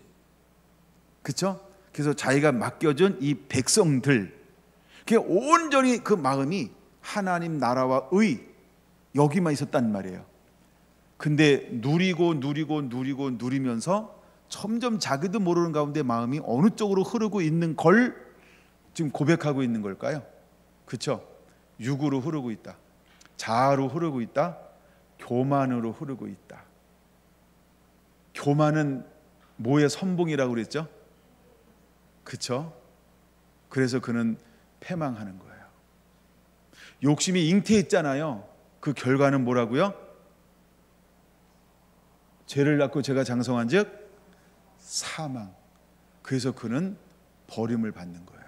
그렇죠? 그래서 자기가 맡겨준 이 백성들, 온전히 그 마음이 하나님 나라와 의, 여기만 있었단 말이에요. 근데 누리면서 점점 자기도 모르는 가운데 마음이 어느 쪽으로 흐르고 있는 걸 지금 고백하고 있는 걸까요? 그렇죠? 육으로 흐르고 있다, 자아로 흐르고 있다, 교만으로 흐르고 있다. 교만은 뭐의 선봉이라고 그랬죠? 그렇죠? 그래서 그는 패망하는 거예요. 욕심이 잉태했잖아요. 그 결과는 뭐라고요? 죄를 낳고 죄가 장성한즉 사망. 그래서 그는 버림을 받는 거예요.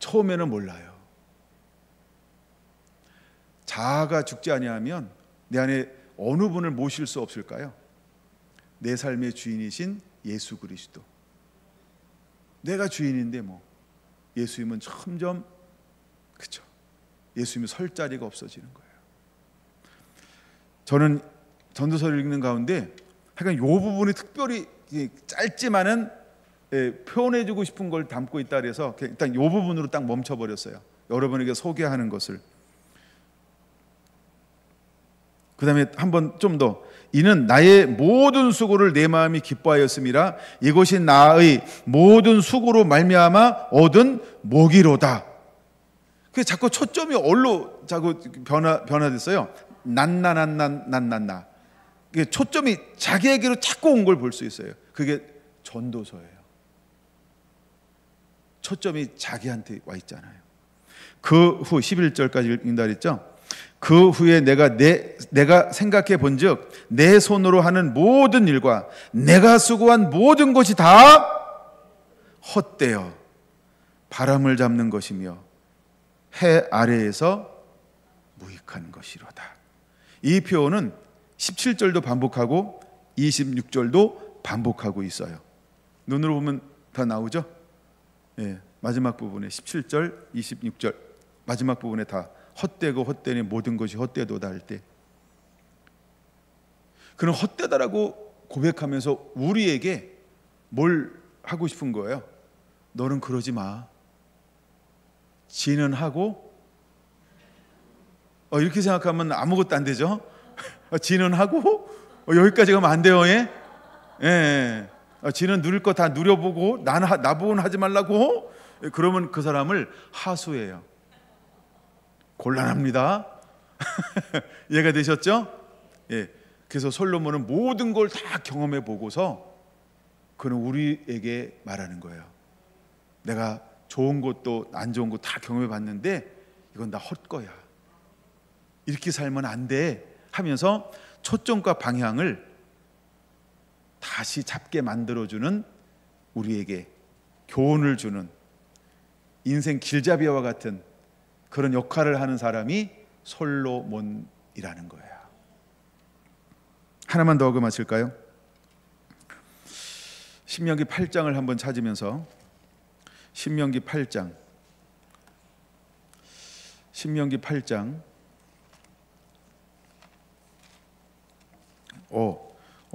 처음에는 몰라요. 자아가 죽지 아니하면 내 안에 어느 분을 모실 수 없을까요? 내 삶의 주인이신 예수 그리스도. 내가 주인인데 뭐 예수님은 점점, 그렇죠? 예수님이 설 자리가 없어지는 거예요. 저는 전도서를 읽는 가운데 하여간 이 부분이 특별히 짧지만은 표현해주고 싶은 걸 담고 있다 그래서 일단 이 부분으로 딱 멈춰버렸어요. 여러분에게 소개하는 것을. 그 다음에 한번 좀 더, 이는 나의 모든 수고를 내 마음이 기뻐하였음이라 이것이 나의 모든 수고로 말미암아 얻은 복이로다. 그게 자꾸 초점이 얼로 자꾸 변화됐어요. 난나. 그게 초점이 자기에게로 자꾸 온 걸 볼 수 있어요. 그게 전도서예요. 초점이 자기한테 와 있잖아요. 그 후 11절까지 읽는다 그랬죠. 그 후에 내가 생각해 본즉 내 손으로 하는 모든 일과 내가 수고한 모든 것이 다 헛되어 바람을 잡는 것이며 해 아래에서 무익한 것이로다. 이 표현은 17절도 반복하고 26절도 반복하고 있어요. 눈으로 보면 다 나오죠? 예, 마지막 부분에 17절, 26절 마지막 부분에 다 헛되고 헛되니 모든 것이 헛되도다 할 때, 그는 헛되다라고 고백하면서 우리에게 뭘 하고 싶은 거예요? 너는 그러지 마. 지는 하고, 이렇게 생각하면 아무것도 안 되죠. 지는 하고 여기까지 가면 안 돼요. 예? 예. 지는 누릴 거 다 누려보고 나보고는 하지 말라고. 그러면 그 사람을 하수해요. 곤란합니다. 이해가 되셨죠? 예. 그래서 솔로몬은 모든 걸 다 경험해 보고서 그는 우리에게 말하는 거예요. 내가 좋은 것도 안 좋은 것 다 경험해 봤는데 이건 다 헛거야. 이렇게 살면 안 돼 하면서 초점과 방향을 다시 잡게 만들어주는, 우리에게 교훈을 주는 인생 길잡이와 같은 그런 역할을 하는 사람이 솔로몬이라는 거예요. 하나만 더 언급하실까요? 신명기 8장을 한번 찾으면서, 신명기 8장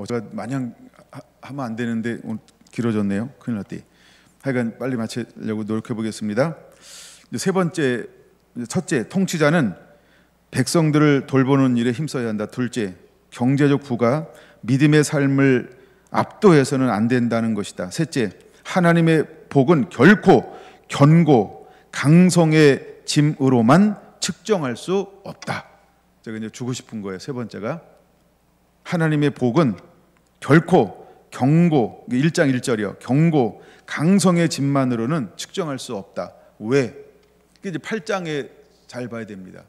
제가 마냥 하면 안 되는데 오늘 길어졌네요. 큰일 났대. 하여간 빨리 마치려고 노력해 보겠습니다. 세 번째, 첫째, 통치자는 백성들을 돌보는 일에 힘써야 한다. 둘째, 경제적 부가 믿음의 삶을 압도해서는 안 된다는 것이다. 셋째, 하나님의 복은 결코 견고 강성의 짐으로만 측정할 수 없다. 제가 이제 주고 싶은 거예요. 세 번째가, 하나님의 복은 결코 경고, 1장 1절이요. 경고, 강성의 짐만으로는 측정할 수 없다. 왜? 이제 8장에 잘 봐야 됩니다.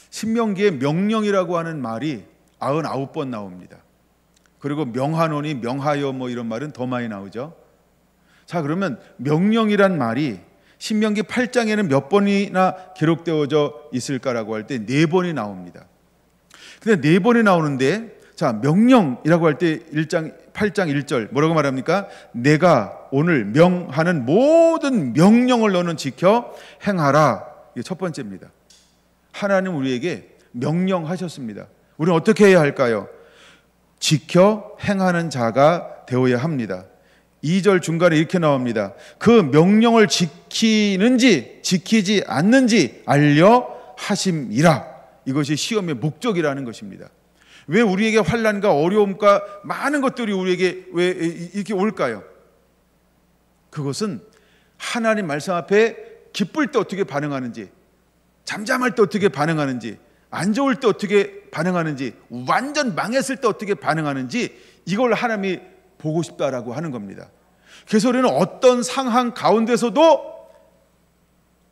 신명기에 명령이라고 하는 말이 99번 나옵니다. 그리고 명하노니 명하여 뭐 이런 말은 더 많이 나오죠. 자, 그러면 명령이란 말이 신명기 8장에는 몇 번이나 기록되어져 있을까라고 할 때 4번이 나옵니다. 근데 4번이 나오는데, 자, 명령이라고 할 때 8장 1절 뭐라고 말합니까? 내가 오늘 명하는 모든 명령을 너는 지켜 행하라. 이게 첫 번째입니다. 하나님 우리에게 명령하셨습니다. 우리는 어떻게 해야 할까요? 지켜 행하는 자가 되어야 합니다. 2절 중간에 이렇게 나옵니다. 그 명령을 지키는지 지키지 않는지 알려 하심이라. 이것이 시험의 목적이라는 것입니다. 왜 우리에게 환난과 어려움과 많은 것들이 우리에게 왜 이렇게 올까요? 그것은 하나님 말씀 앞에 기쁠 때 어떻게 반응하는지, 잠잠할 때 어떻게 반응하는지, 안 좋을 때 어떻게 반응하는지, 완전 망했을 때 어떻게 반응하는지, 이걸 하나님이 보고 싶다라고 하는 겁니다. 그래서 우리는 어떤 상황 가운데서도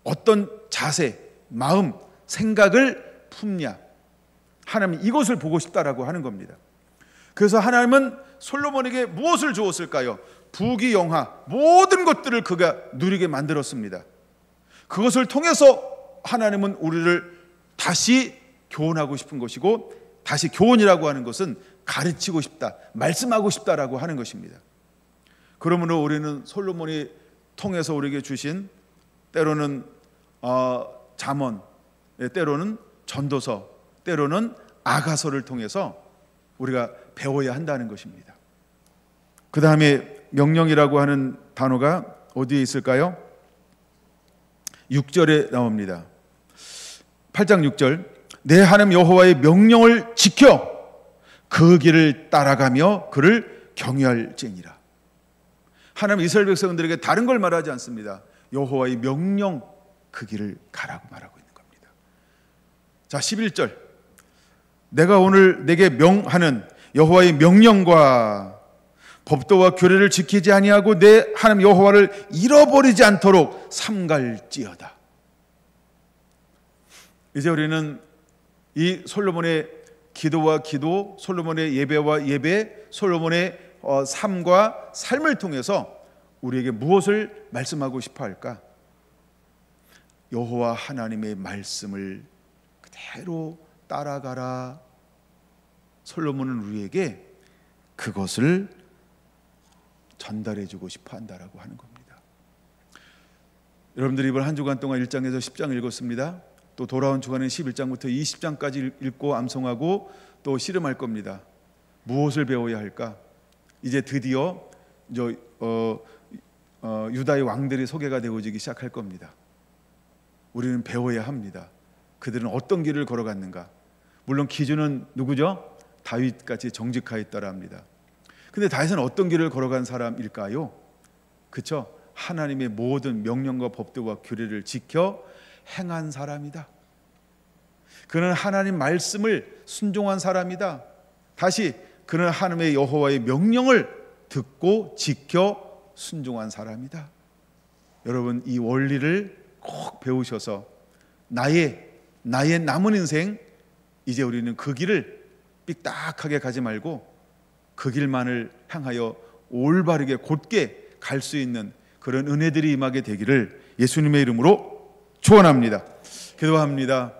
어떤 자세, 마음, 생각을 품냐, 하나님 이것을 보고 싶다라고 하는 겁니다. 그래서 하나님은 솔로몬에게 무엇을 주었을까요? 부귀영화, 모든 것들을 그가 누리게 만들었습니다. 그것을 통해서 하나님은 우리를 다시 교훈하고 싶은 것이고, 다시 교훈이라고 하는 것은 가르치고 싶다, 말씀하고 싶다라고 하는 것입니다. 그러므로 우리는 솔로몬이 통해서 우리에게 주신, 때로는 잠언, 때로는 전도서, 때로는 아가서를 통해서 우리가 배워야 한다는 것입니다. 그 다음에 명령이라고 하는 단어가 어디에 있을까요? 6절에 나옵니다. 8장 6절, 내 하나님 여호와의 명령을 지켜 그 길을 따라가며 그를 경외할지니라. 하나님 이스라엘 백성들에게 다른 걸 말하지 않습니다. 여호와의 명령, 그 길을 가라고 말하고 있는 겁니다. 자, 11절, 내가 오늘 내게 명하는 여호와의 명령과 법도와 규례를 지키지 아니하고 내 하나님 여호와를 잃어버리지 않도록 삼갈지어다. 이제 우리는 이 솔로몬의 기도와 기도, 솔로몬의 예배와 예배, 솔로몬의 삶과 삶을 통해서 우리에게 무엇을 말씀하고 싶어 할까? 여호와 하나님의 말씀을 그대로 따라가라. 솔로몬은 우리에게 그것을 전달해주고 싶어 한다라고 하는 겁니다. 여러분들이 이번 한 주간 동안 1장에서 10장 읽었습니다. 또 돌아온 주간에 11장부터 20장까지 읽고 암송하고 또 씨름할 겁니다. 무엇을 배워야 할까? 이제 드디어 유다의 왕들이 소개가 되어지기 시작할 겁니다. 우리는 배워야 합니다. 그들은 어떤 길을 걸어갔는가? 물론 기준은 누구죠? 다윗같이 정직하였더라 합니다. 근데 다윗은 어떤 길을 걸어간 사람일까요? 그렇죠? 하나님의 모든 명령과 법도와 규례를 지켜 행한 사람이다. 그는 하나님 말씀을 순종한 사람이다. 다시 그는 하나님의 여호와의 명령을 듣고 지켜 순종한 사람이다. 여러분, 이 원리를 꼭 배우셔서 나의 남은 인생, 이제 우리는 그 길을 삑딱하게 가지 말고 그 길만을 향하여 올바르게 곧게 갈 수 있는 그런 은혜들이 임하게 되기를 예수님의 이름으로 축원합니다. 기도합니다.